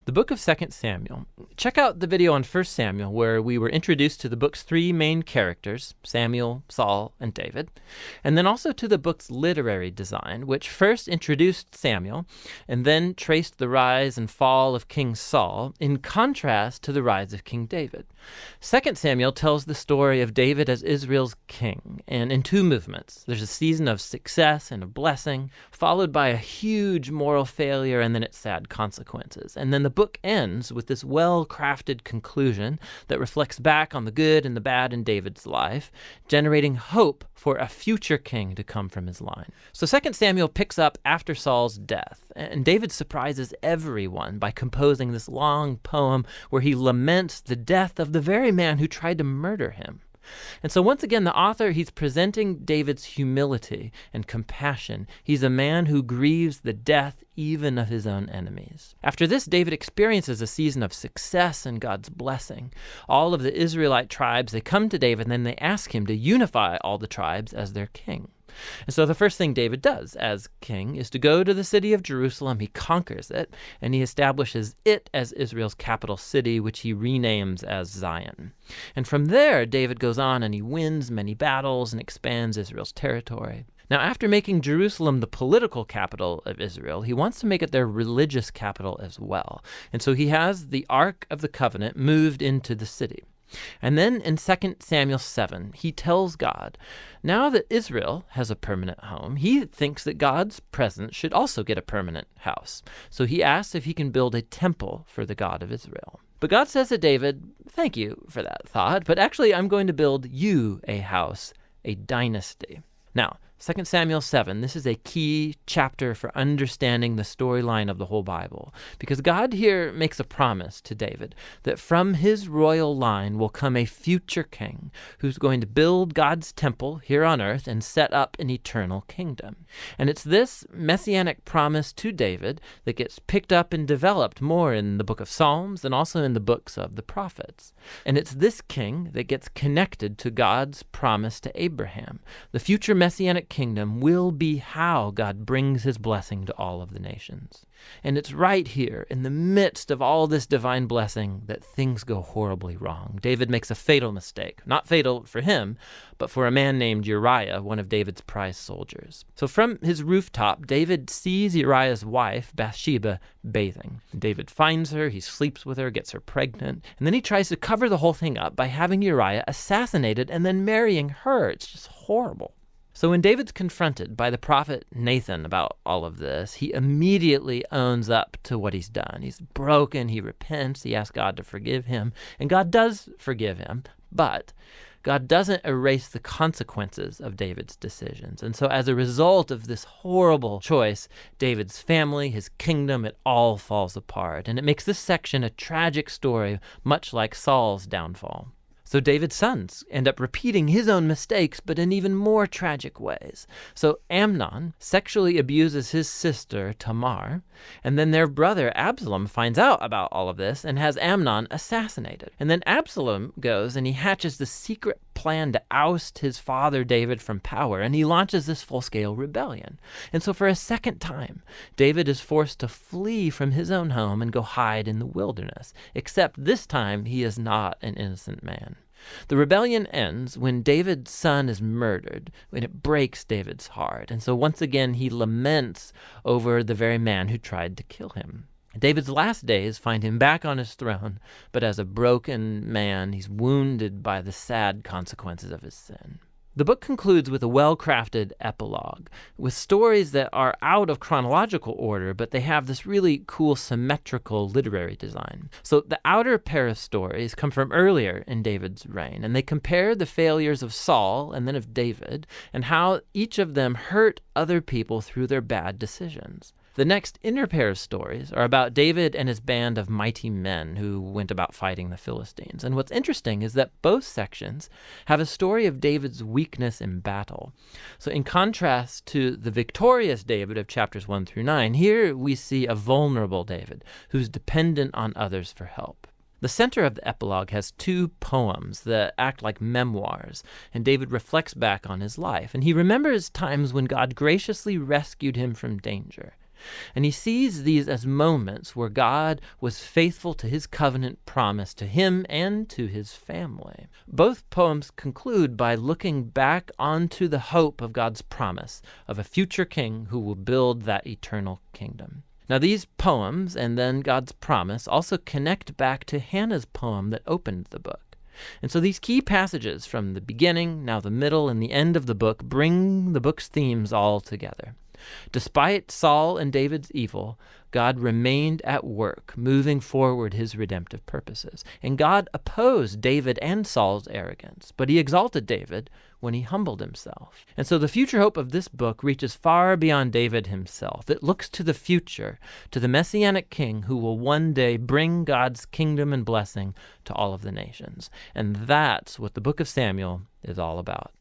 The book of 2 Samuel. Check out the video on 1 Samuel where we were introduced to the book's three main characters, Samuel, Saul, and David, and then also to the book's literary design, which first introduced Samuel and then traced the rise and fall of King Saul in contrast to the rise of King David. 2 Samuel tells the story of David as Israel's king, and in two movements. There's a season of success and of blessing, followed by a huge moral failure and then its sad consequences. And then the book ends with this well-crafted conclusion that reflects back on the good and the bad in David's life, generating hope for a future king to come from his line. So 2 Samuel picks up after Saul's death, and David surprises everyone by composing this long poem where he laments the death of the very man who tried to murder him. And so once again, the author, he's presenting David's humility and compassion. He's a man who grieves the death even of his own enemies. After this, David experiences a season of success and God's blessing. All of the Israelite tribes, they come to David and then they ask him to unify all the tribes as their king. And so the first thing David does as king is to go to the city of Jerusalem. He conquers it, and he establishes it as Israel's capital city, which he renames as Zion. And from there, David goes on and he wins many battles and expands Israel's territory. Now, after making Jerusalem the political capital of Israel, he wants to make it their religious capital as well. And so he has the Ark of the Covenant moved into the city. And then in 2 Samuel 7, he tells God, now that Israel has a permanent home, he thinks that God's presence should also get a permanent house. So he asks if he can build a temple for the God of Israel. But God says to David, thank you for that thought, but actually I'm going to build you a house, a dynasty. Now, 2 Samuel 7, this is a key chapter for understanding the storyline of the whole Bible, because God here makes a promise to David that from his royal line will come a future king who's going to build God's temple here on earth and set up an eternal kingdom. And it's this messianic promise to David that gets picked up and developed more in the book of Psalms and also in the books of the prophets. And it's this king that gets connected to God's promise to Abraham. The future messianic kingdom will be how God brings his blessing to all of the nations. And it's right here, in the midst of all this divine blessing, that things go horribly wrong. David makes a fatal mistake. Not fatal for him, but for a man named Uriah, one of David's prize soldiers. So from his rooftop, David sees Uriah's wife, Bathsheba, bathing. David finds her, he sleeps with her, gets her pregnant, and then he tries to cover the whole thing up by having Uriah assassinated and then marrying her. It's just horrible. So when David's confronted by the prophet Nathan about all of this, he immediately owns up to what he's done. He's broken, he repents, he asks God to forgive him, and God does forgive him, but God doesn't erase the consequences of David's decisions. And so as a result of this horrible choice, David's family, his kingdom, it all falls apart. And it makes this section a tragic story, much like Saul's downfall. So David's sons end up repeating his own mistakes, but in even more tragic ways. So Amnon sexually abuses his sister Tamar, and then their brother Absalom finds out about all of this and has Amnon assassinated. And then Absalom goes and he hatches the secret plan to oust his father David from power, and he launches this full-scale rebellion. And so for a second time, David is forced to flee from his own home and go hide in the wilderness, except this time he is not an innocent man. The rebellion ends when David's son is murdered, when it breaks David's heart. And so once again, he laments over the very man who tried to kill him. David's last days find him back on his throne, but as a broken man, he's wounded by the sad consequences of his sin. The book concludes with a well-crafted epilogue, with stories that are out of chronological order, but they have this really cool symmetrical literary design. So the outer pair of stories come from earlier in David's reign, and they compare the failures of Saul and then of David, and how each of them hurt other people through their bad decisions. The next inner pair of stories are about David and his band of mighty men who went about fighting the Philistines. And what's interesting is that both sections have a story of David's weakness in battle. So in contrast to the victorious David of chapters 1 through 9, here we see a vulnerable David who's dependent on others for help. The center of the epilogue has two poems that act like memoirs, and David reflects back on his life, and he remembers times when God graciously rescued him from danger. And he sees these as moments where God was faithful to his covenant promise to him and to his family. Both poems conclude by looking back onto the hope of God's promise of a future king who will build that eternal kingdom. Now, these poems and then God's promise also connect back to Hannah's poem that opened the book. And so these key passages from the beginning, now the middle, and the end of the book bring the book's themes all together. Despite Saul and David's evil, God remained at work, moving forward his redemptive purposes. And God opposed David and Saul's arrogance, but he exalted David when he humbled himself. And so the future hope of this book reaches far beyond David himself. It looks to the future, to the Messianic king who will one day bring God's kingdom and blessing to all of the nations. And that's what the book of Samuel is all about.